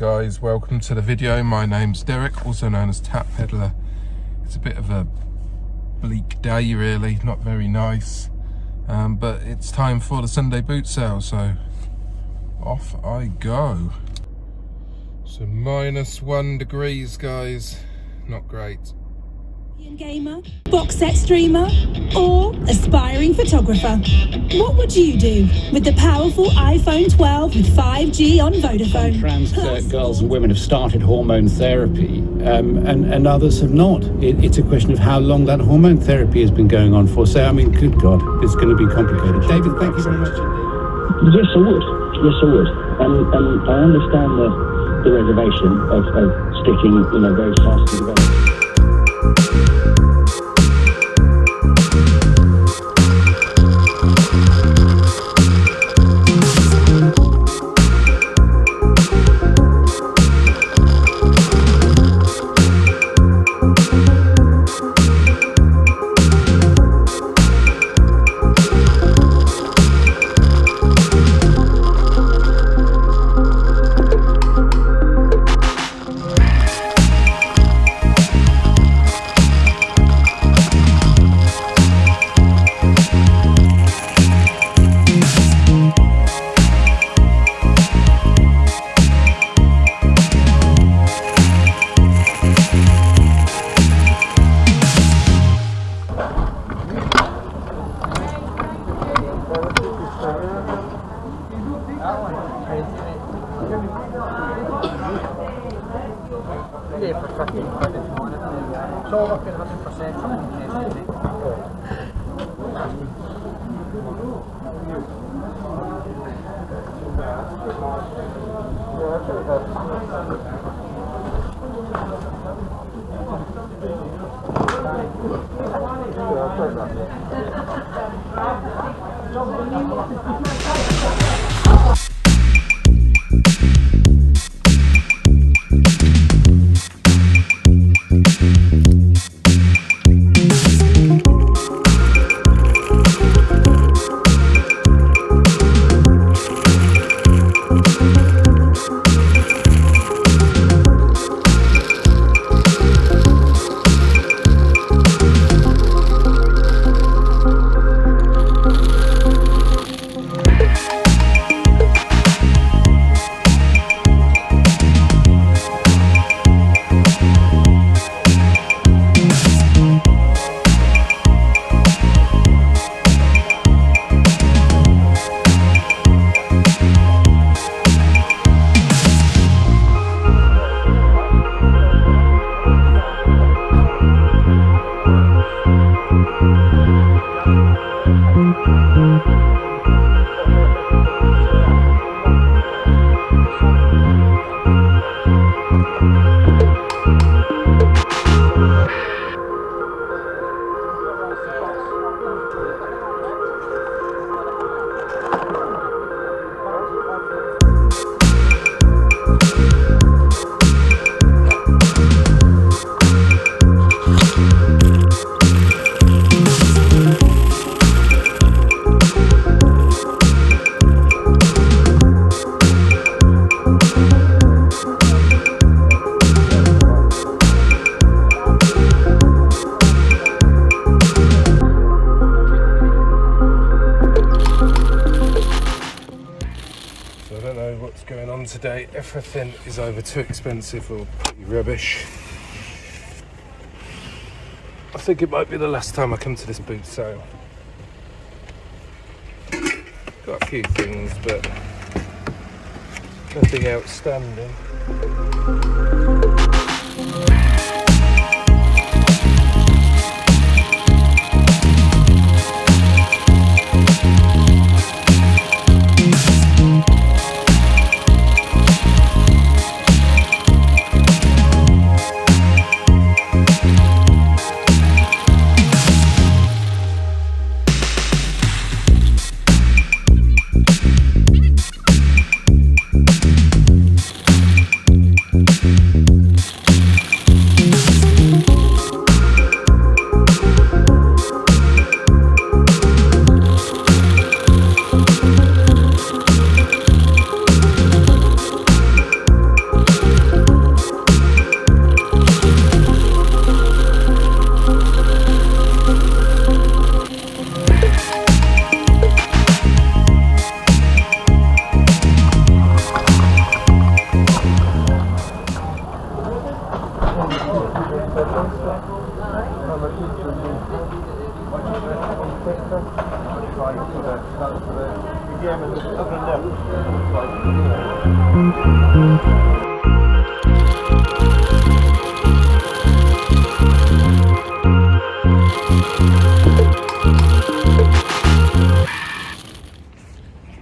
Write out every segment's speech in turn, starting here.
guys, welcome to the video. My name's Derek, also known as Tap Peddler. It's a bit of a bleak day really, not very nice, but it's time for the Sunday boot sale, so off I go. So -1 degrees guys, not great. Gamer, box set streamer, or aspiring photographer. What would you do with the powerful iPhone 12 with 5G on Vodafone? Trans girls and women have started hormone therapy, and others have not. It's a question of how long that hormone therapy has been going on for. So, I mean, good God, it's going to be complicated. David, thank you very much. Yes, I would. Yes, I would. And I understand the reservation of sticking, very fast to the development. Yeah, for 15 quid if you want it. It's all looking 100% something. Going on today, everything is either too expensive or pretty rubbish. I think it might be the last time I come to this boot sale. Got a few things, but nothing outstanding.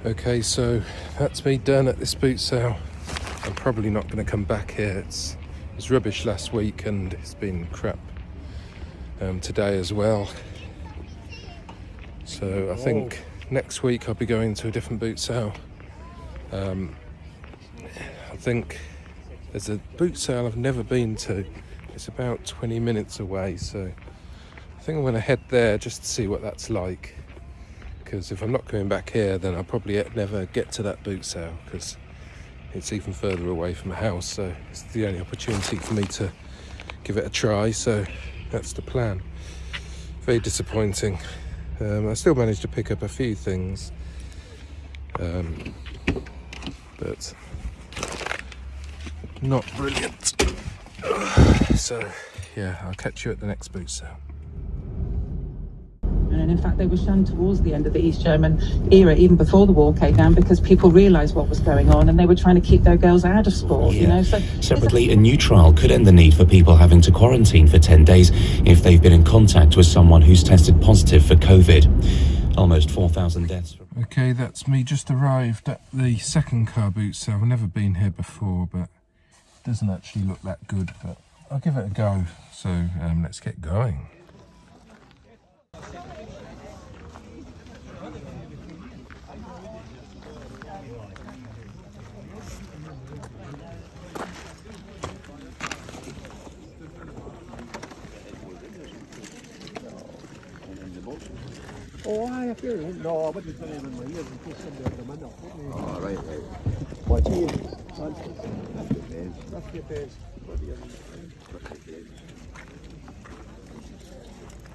Okay, so that's me done at this boot sale. I'm probably not going to come back here. It was rubbish last week and it's been crap today as well. So I think next week I'll be going to a different boot sale. I think there's a boot sale I've never been to. It's about 20 minutes away, so I think I'm going to head there just to see what that's like. Because if I'm not coming back here, then I'll probably never get to that boot sale because it's even further away from the house. So it's the only opportunity for me to give it a try. So that's the plan. Very disappointing. I still managed to pick up a few things, but not brilliant. So yeah, I'll catch you at the next boot sale. And in fact, they were shunned towards the end of the East German era, even before the wall came down, because people realised what was going on and they were trying to keep their girls out of sport, you know. So separately, a new trial could end the need for people having to quarantine for 10 days if they've been in contact with someone who's tested positive for COVID. Almost 4,000 deaths. Okay, that's me just arrived at the second car boot sale. I've never been here before, but it doesn't actually look that good, but I'll give it a go. So let's get going. Oh, I feel it. No, I wouldn't put them in my ears in case somebody had them in it. Oh, right. What's he? That's your best.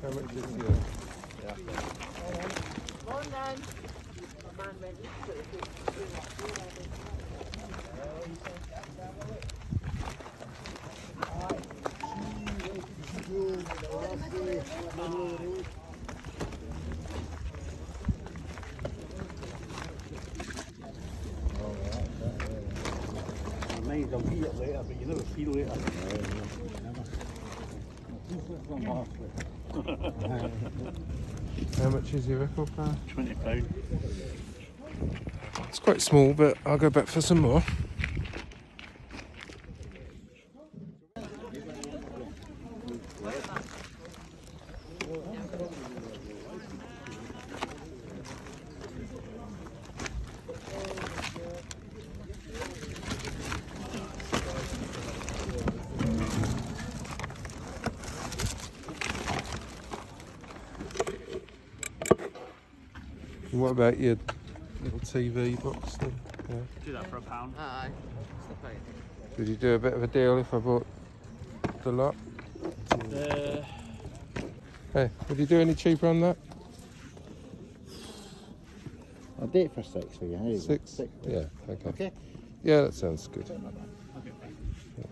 How much is it? Yeah. Morning. I'll see it later, but you never see later. How much is your record player? £20. It's quite small, but I'll go back for some more. What about your little TV box thing? Yeah. Do that for £1. Aye. Did you do a bit of a deal if I bought the lot? Hey, would you do any cheaper on that? I'll do it for 6 for you. Here you go. 6? Yeah, okay. Okay. Yeah, that sounds good.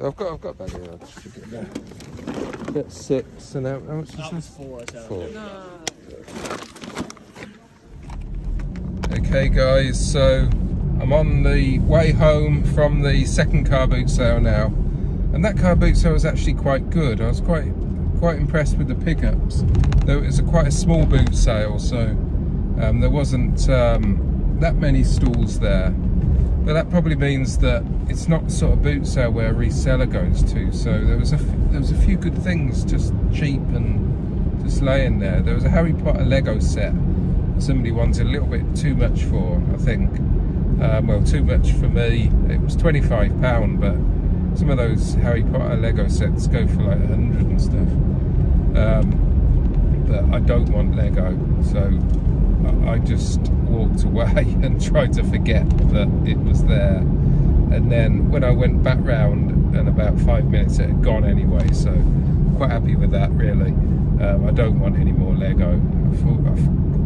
I've got a bag here. I'll just forget that. That's 6, and how much is this? 4. 4. Okay guys, so I'm on the way home from the second car boot sale now, and that car boot sale was actually quite good. I was quite impressed with the pickups. Though it was quite a small boot sale, so there wasn't that many stalls there. But that probably means that it's not the sort of boot sale where a reseller goes to. So there was a few good things just cheap and just laying there. There was a Harry Potter Lego set. Somebody wanted a little bit too much for, I think. Well, too much for me. It was £25, but some of those Harry Potter Lego sets go for like 100 and stuff. But I don't want Lego, so I just walked away and tried to forget that it was there. And then when I went back round, in about 5 minutes it had gone anyway, so quite happy with that really. I don't want any more Lego.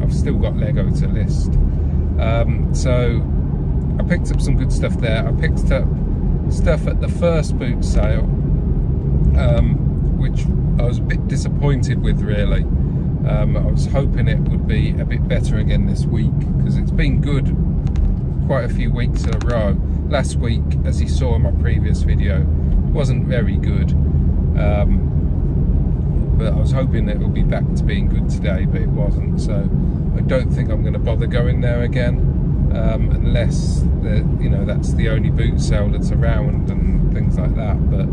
I've still got Lego to list. So I picked up some good stuff there. I picked up stuff at the first boot sale. which I was a bit disappointed with, really. I was hoping it would be a bit better again this week, because it's been good quite a few weeks in a row. Last week, as you saw in my previous video, wasn't very good, but I was hoping that it would be back to being good today, but it wasn't. So I don't think I'm going to bother going there again, unless that's the only boot sale that's around and things like that. But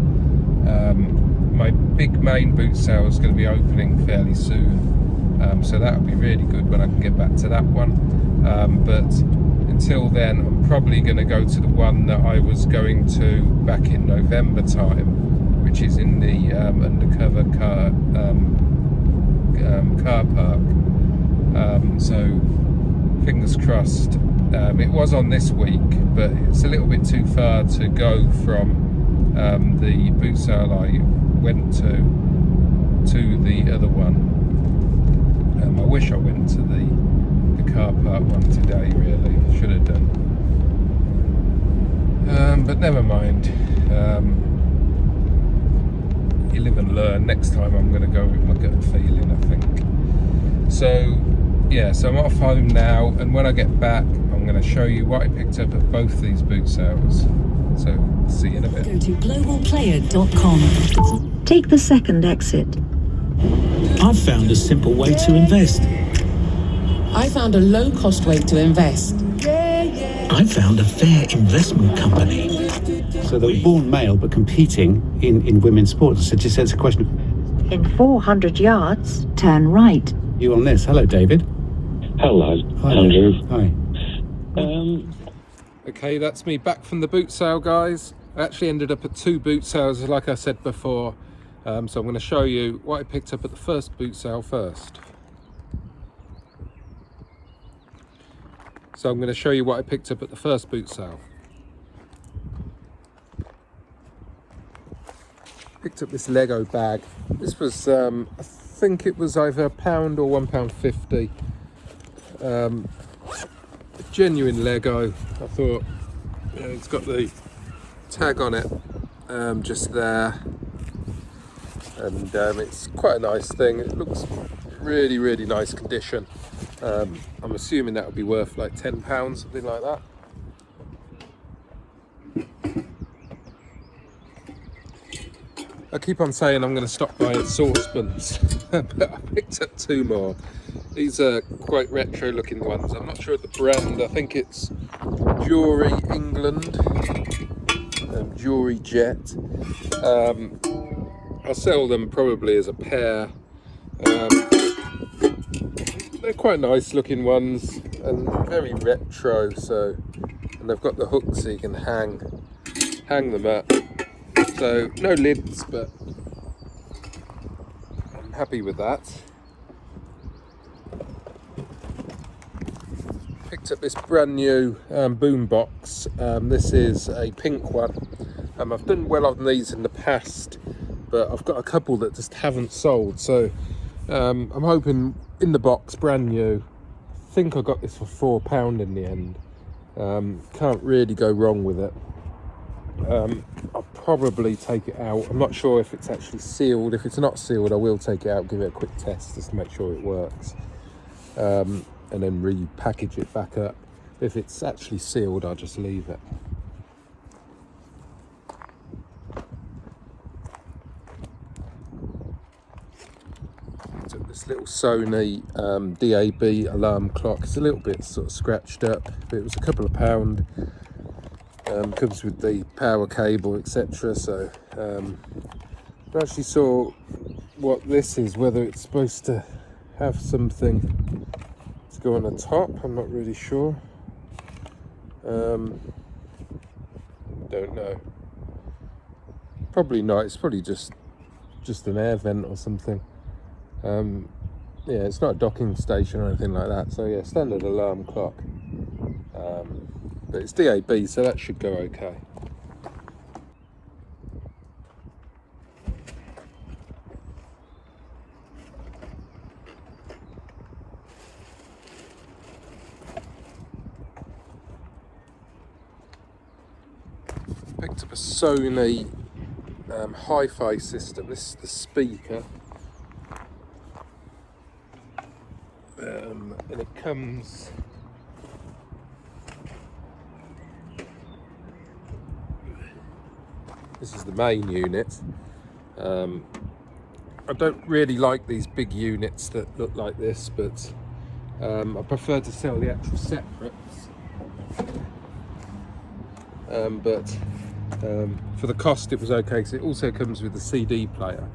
my big main boot sale is going to be opening fairly soon, so that'll be really good when I can get back to that one. But until then, I'm probably going to go to the one that I was going to back in November time, which is in the undercover car park. So fingers crossed. It was on this week, but it's a little bit too far to go from the boot sale I went to the other one. I wish I went to the car park one today, really. Should have done. But never mind. You live and learn. Next time I'm going to go with my gut feeling, I think. So yeah, so I'm off home now, and when I get back I'm going to show you what I picked up at both these boot sales. So see you in a bit. Go to globalplayer.com. Take the second exit. I've found a simple way to invest. I found a low-cost way to invest. I found a fair investment company. So they're born male but competing in women's sports. So just it's a question of In 400 yards, turn right. you on this. Hello, David. Hello, Hi, Andrew. Hi. Okay, that's me back from the boot sale, guys. I actually ended up at 2 boot sales, like I said before. So I'm going to show you what I picked up at the first boot sale first. So I'm going to show you what I picked up at the first boot sale. Picked up this Lego bag. This was, I think it was either £1 or £1.50. Genuine Lego. I thought, it's got the tag on it, just there, and it's quite a nice thing. It looks really, really nice condition. I'm assuming that would be worth like £10, something like that. I keep on saying I'm going to stop by at saucepans, but I picked up 2 more. These are quite retro looking ones. I'm not sure of the brand. I think it's Jewelry England, Jewelry Jet. I'll sell them probably as a pair. They're quite nice looking ones and very retro. And they've got the hook so you can hang them up. So no lids, but I'm happy with that. Picked up this brand new boom box. This is a pink one. I've done well on these in the past, but I've got a couple that just haven't sold. So I'm hoping in the box, brand new. I think I got this for £4 in the end. Can't really go wrong with it. I'll probably take it out. I'm not sure if it's actually sealed. If it's not sealed, I will take it out, give it a quick test just to make sure it works, and then repackage it back up. If it's actually sealed, I'll just leave it. Took this little Sony DAB alarm clock. It's a little bit sort of scratched up, but it was a couple of £. Comes with the power cable, etc. So I actually saw what this is, whether it's supposed to have something to go on the top. I'm not really sure. Don't know. Probably not. It's probably just an air vent or something. Yeah, it's not a docking station or anything like that. So yeah, standard alarm clock. But it's DAB, so that should go okay. Picked up a Sony hi-fi system. This is the speaker, and it comes this is the main unit. I don't really like these big units that look like this, but I prefer to sell the actual separates. But for the cost it was okay, because it also comes with the CD player.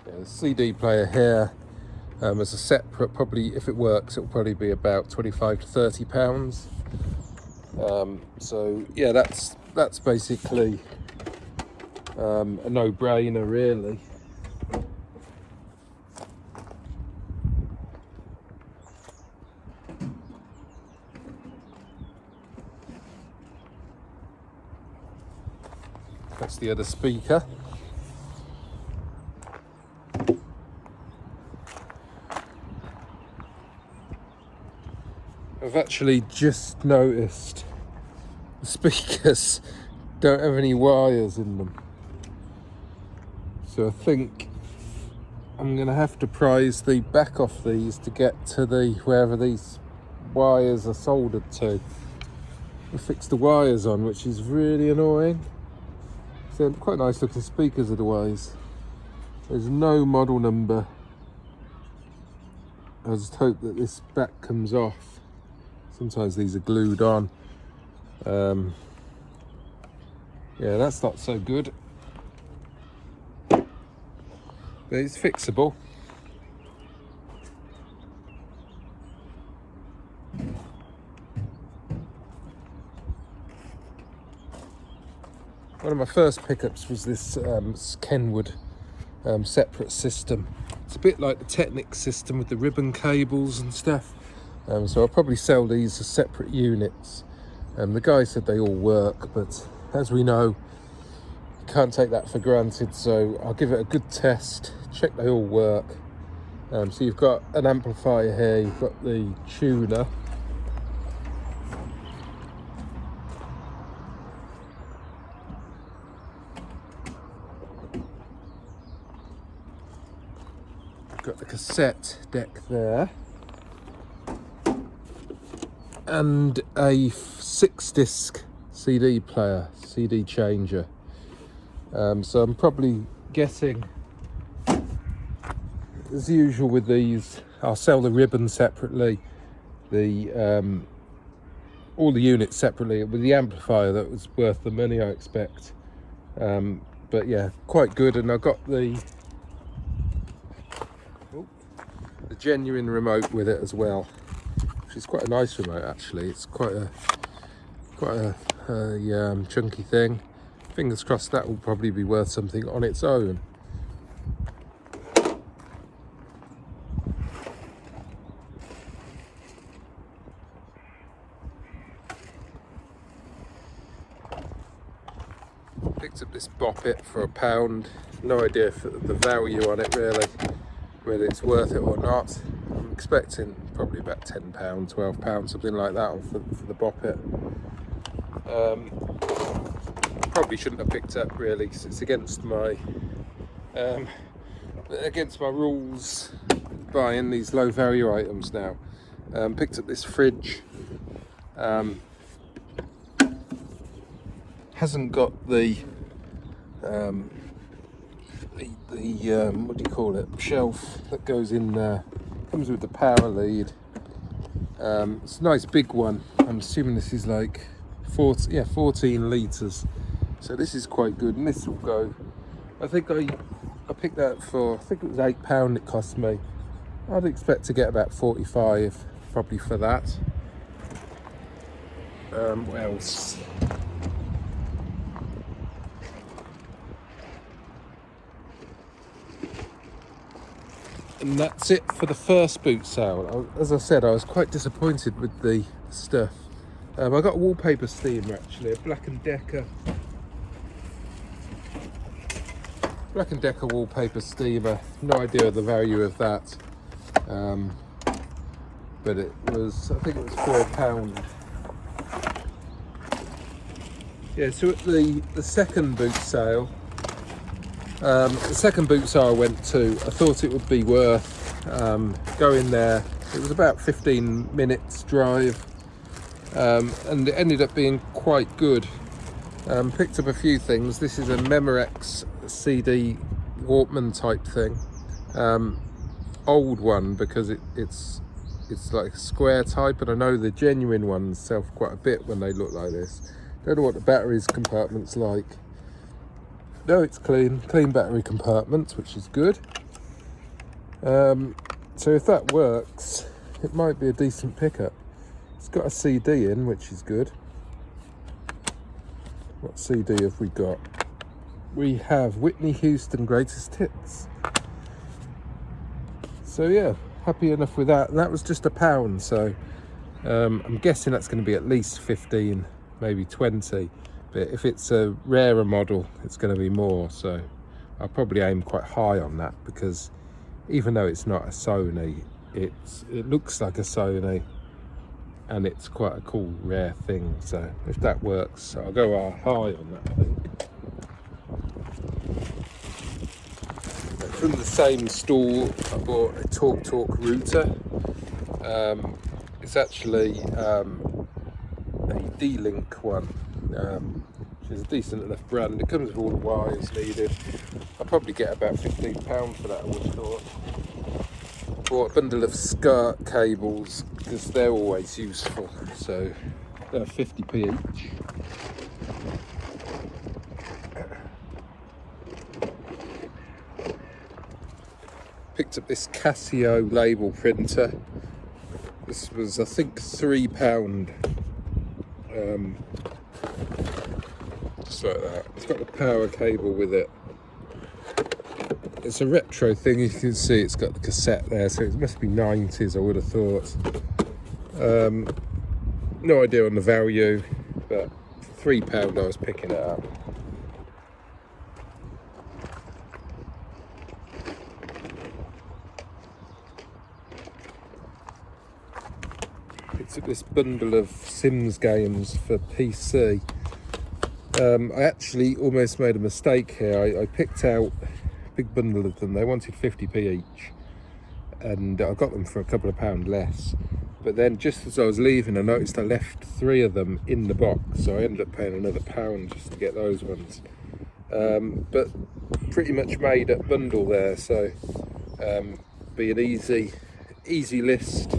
Yeah, the CD player here as a separate, probably if it works it'll probably be about 25 to 30 pounds. So yeah, that's basically a no-brainer really. That's the other speaker. I've actually just noticed the speakers don't have any wires in them, so I think I'm gonna have to prise the back off these to get to the wherever these wires are soldered to. I fixed the wires on, which is really annoying. So quite nice looking speakers otherwise. There's no model number. I just hope that this back comes off. Sometimes these are glued on. Yeah, that's not so good, but it's fixable. One of my first pickups was this Kenwood separate system. It's a bit like the Technic system with the ribbon cables and stuff. So I'll probably sell these as separate units. The guy said they all work, but as we know, you can't take that for granted. So I'll give it a good test, check they all work. So you've got an amplifier here, you've got the tuner. Got the cassette deck there, and a 6-disc CD player, CD changer. So I'm probably guessing, as usual with these, I'll sell the ribbon separately, the all the units separately. With the amplifier, that was worth the money, I expect. But yeah, quite good. And I've got the genuine remote with it as well, which is quite a nice remote actually. It's quite a chunky thing. Fingers crossed that will probably be worth something on its own. Picked up this Bop It for £1. No idea for the value on it really, whether it's worth it or not. I'm expecting probably about £10, £12, something like that for the Bop It. Probably shouldn't have picked up really, because it's against my rules buying these low value items now. Picked up this fridge. Hasn't got the what do you call it, shelf that goes in there. Comes with the power lead. It's a nice big one. I'm assuming this is like 14 litres, so this is quite good, and this will go, I think I picked that for, I think it was £8 it cost me. I'd expect to get about 45 probably for that. What else? And that's it for the first boot sale. As I said, I was quite disappointed with the stuff. I got a wallpaper steamer actually, a Black & Decker wallpaper steamer. No idea the value of that, but it was, I think it was £4. Yeah, so at the second boot sale, the second boot sale I went to, I thought it would be worth going there. It was about 15 minutes drive, and it ended up being quite good. Picked up a few things. This is a Memorex CD Walkman type thing, old one because it's like a square type, and I know the genuine ones sell for quite a bit when they look like this. Don't know what the batteries compartment's like. No, it's clean battery compartment, which is good. So if that works, it might be a decent pickup. It's got a CD in, which is good. What CD have we got? We have Whitney Houston Greatest Hits. So yeah, happy enough with that. And that was just £1, so I'm guessing that's going to be at least 15, maybe 20. But if it's a rarer model, it's going to be more. So I'll probably aim quite high on that, because even though it's not a Sony, it looks like a Sony, and it's quite a cool rare thing. So if that works, I'll go high on that, I think. From the same store, I bought a TalkTalk router. It's actually a D-Link one, which is a decent enough brand. It comes with all the wires needed. I'll probably get about £15 for that, I would have thought. Bought a bundle of skirt cables because they're always useful, so they're 50p each. Picked up this Casio label printer. This was, I think, £3. Just like that. It's got the power cable with it. It's a retro thing, you can see it's got the cassette there, so it must be 90s, I would have thought. No idea on the value, but for £3 I was picking it up. Picked up this bundle of Sims games for PC. I actually almost made a mistake here. I picked out big bundle of them. They wanted 50p each, and I got them for a couple of £pounds less. But then just as I was leaving, I noticed I left 3 of them in the box, so I ended up paying another £1 just to get those ones. But pretty much made up bundle there, so be an easy list.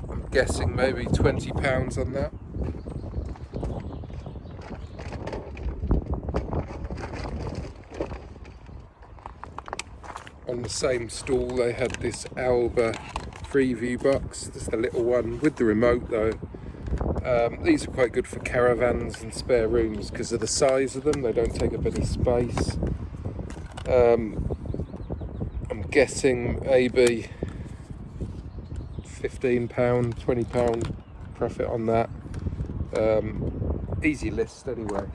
I'm guessing maybe £20 on that. On the same stall they had this Alba Freeview box, just a little one with the remote though. These are quite good for caravans and spare rooms because of the size of them. They don't take up any space. I'm guessing maybe £15, £20 profit on that. Easy list anyway.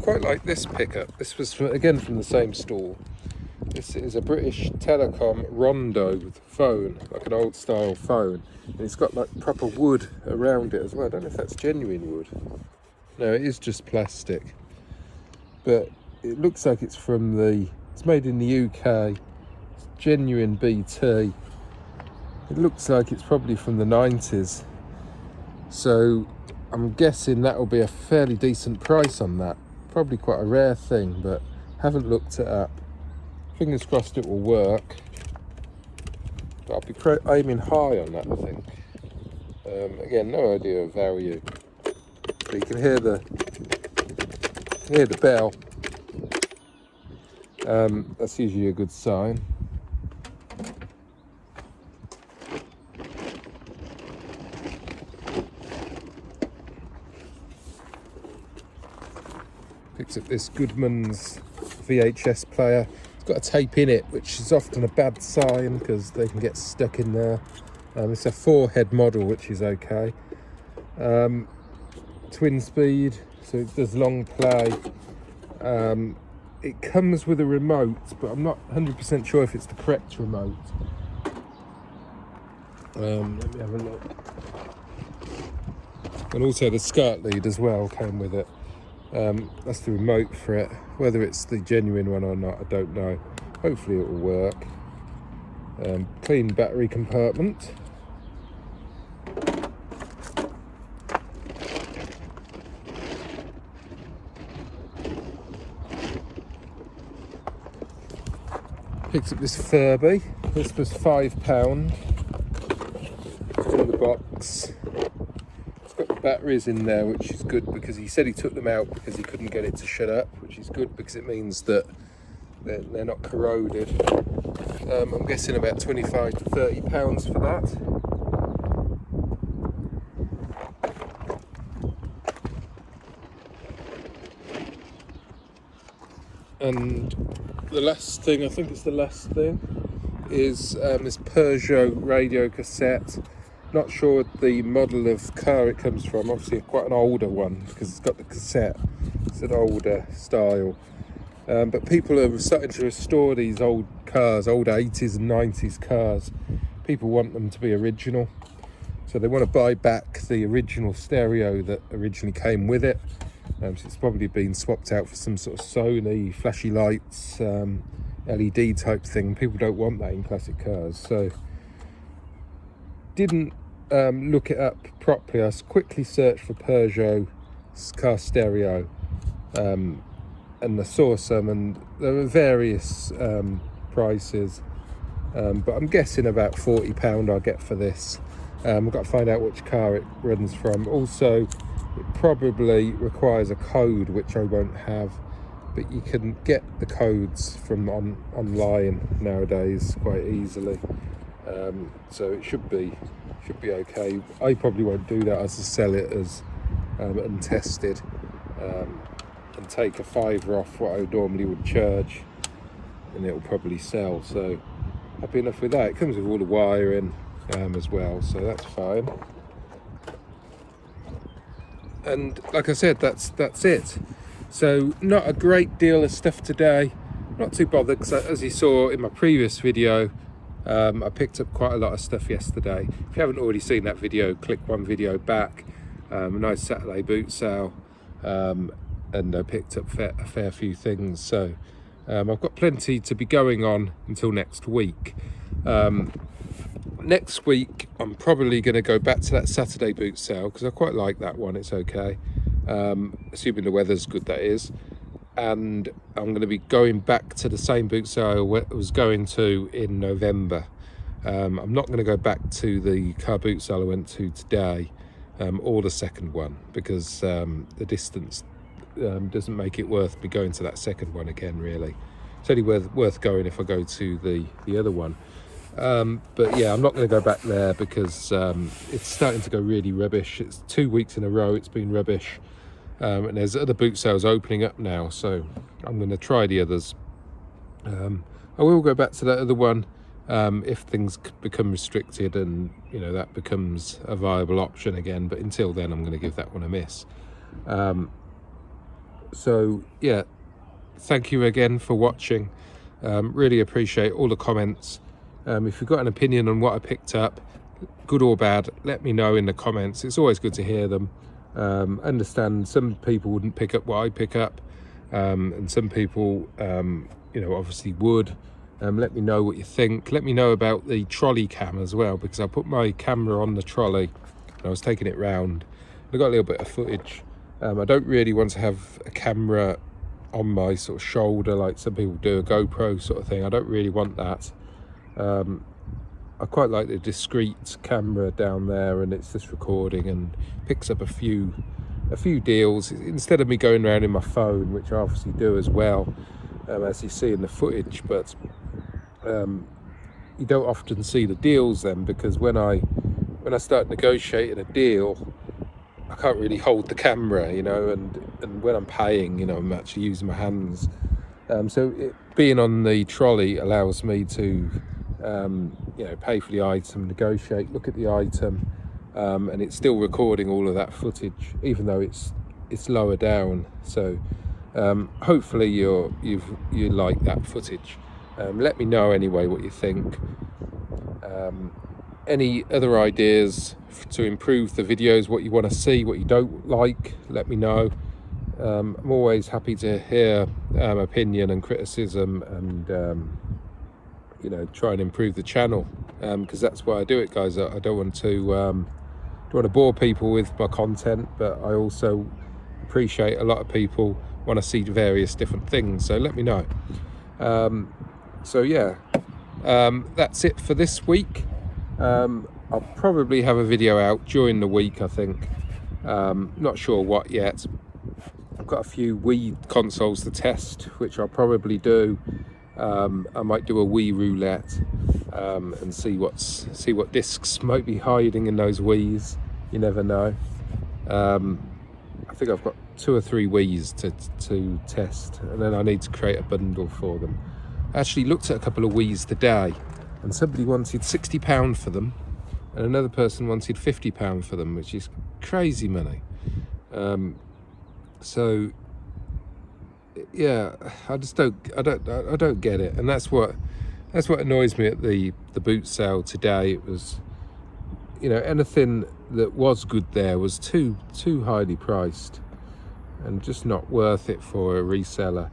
Quite like this pickup. This was again from the same stall. This is a British Telecom Rondo phone, like an old style phone, and it's got like proper wood around it as well. I don't know if that's genuine wood. No, it is just plastic, but it looks like it's from it's made in the UK. It's genuine BT. It looks like it's probably from the 90s, so I'm guessing that will be a fairly decent price on that. Probably quite a rare thing, but haven't looked it up. Fingers crossed it will work. But I'll be aiming high on that, I think. Again, no idea of value. But you can hear the bell. That's usually a good sign. Picked up this Goodman's VHS player. It's got a tape in it, which is often a bad sign because they can get stuck in there. It's a 4-head model, which is okay. Twin speed, so it does long play. it comes with a remote, but I'm not 100% sure if it's the correct remote. Let me have a look. And also the SCART lead as well came with it. That's the remote for it. Whether it's the genuine one or not, I don't know. Hopefully it will work. Clean battery compartment. Picked up this Furby. This was £5 in the box. It's got the batteries in there, which is good because he said he took them out because he couldn't get it to shut up, which is good because it means that they're not corroded. I'm guessing about £25 to £30 for that. And the last thing, I think it's the last thing, is this Peugeot radio cassette. Not sure the model of car it comes from, obviously quite an older one because it's got the cassette. It's an older style. But people are starting to restore these old cars, old 80s and 90s cars. People want them to be original. So they want to buy back the original stereo that originally came with it. So it's probably been swapped out for some sort of Sony flashy lights, LED type thing. People don't want that in classic cars. So didn't look it up properly. I quickly searched for Peugeot car stereo, and I saw some, and there were various prices, but I'm guessing about £40 I'll get for this. I've got to find out which car it runs from. Also, it probably requires a code, which I won't have, but you can get the codes from online nowadays quite easily, so it should be okay. I probably won't do that, as to sell it as untested, and take a £5 off what I normally would charge, and it'll probably sell. So happy enough with that. It comes with all the wiring as well, so that's fine. And like I said, that's it. So not a great deal of stuff today. Not too bothered, because as you saw in my previous video, I picked up quite a lot of stuff yesterday. If you haven't already seen that video, click one video back. A nice Saturday boot sale, and I picked up a fair few things. So I've got plenty to be going on until next week. Next week I'm probably going to go back to that Saturday boot sale because I quite like that one. It's okay, assuming the weather's good, that is. And I'm going to be going back to the same boot sale I was going to in November. I'm not going to go back to the car boot sale I went to today, or the second one, because the distance doesn't make it worth me going to that second one again, really. It's only worth going if I go to the other one. But yeah, I'm not going to go back there because it's starting to go really rubbish. It's 2 weeks in a row it's been rubbish, and there's other boot sales opening up now, so I'm going to try the others. I will go back to that other one if things become restricted and that becomes a viable option again, but until then I'm going to give that one a miss. So yeah, thank you again for watching. Really appreciate all the comments. If you've got an opinion on what I picked up, good or bad, let me know in the comments. It's always good to hear them. Understand some people wouldn't pick up what I pick up, and some people obviously would. Let me know what you think. Let me know about the trolley cam as well, because I put my camera on the trolley and I was taking it round. I got a little bit of footage. I don't really want to have a camera on my sort of shoulder like some people do, a GoPro sort of thing. I don't really want that. I quite like the discreet camera down there, and it's just recording and picks up a few deals instead of me going around in my phone, which I obviously do as well, as you see in the footage. But you don't often see the deals then, because when I start negotiating a deal, I can't really hold the camera, and when I'm paying, I'm actually using my hands. So being on the trolley allows me to pay for the item, negotiate, look at the item, and it's still recording all of that footage, even though it's lower down. So Hopefully you like that footage. Let me know anyway what you think. Any other ideas to improve the videos, what you want to see, what you don't like, let me know. I'm always happy to hear opinion and criticism, and you know, try and improve the channel, because that's why I do it, guys. I don't want to bore people with my content, but I also appreciate a lot of people want to see various different things, so let me know. So yeah, that's it for this week. I'll probably have a video out during the week, I think. Not sure what yet. I've got a few Wii consoles to test, which I'll probably do. I might do a Wii roulette, and see what discs might be hiding in those Wiis. You never know. I think I've got 2 or 3 Wiis to test, and then I need to create a bundle for them. I actually looked at a couple of Wiis today, and somebody wanted £60 for them, and another person wanted £50 for them, which is crazy money. So yeah, I don't get it, and that's what annoys me at the boot sale today. It was, you know, anything that was good there was too highly priced, and just not worth it for a reseller.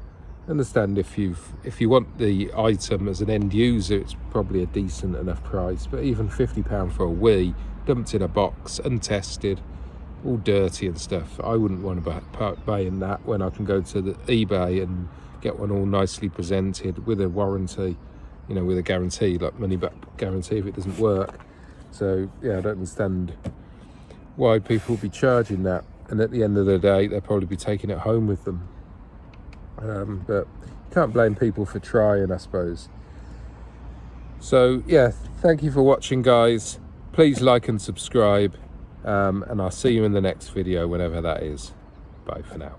Understand if you want the item as an end user, it's probably a decent enough price, but even £50 for a Wii dumped in a box, untested, all dirty and stuff, I wouldn't want to buy in that when I can go to the eBay and get one all nicely presented with a warranty, you know, with a guarantee, like money back guarantee if it doesn't work. So yeah, I don't understand why people will be charging that, and at the end of the day they'll probably be taking it home with them. But can't blame people for trying, I suppose. So yeah, thank you for watching, guys. Please like and subscribe, and I'll see you in the next video, whenever that is. Bye for now.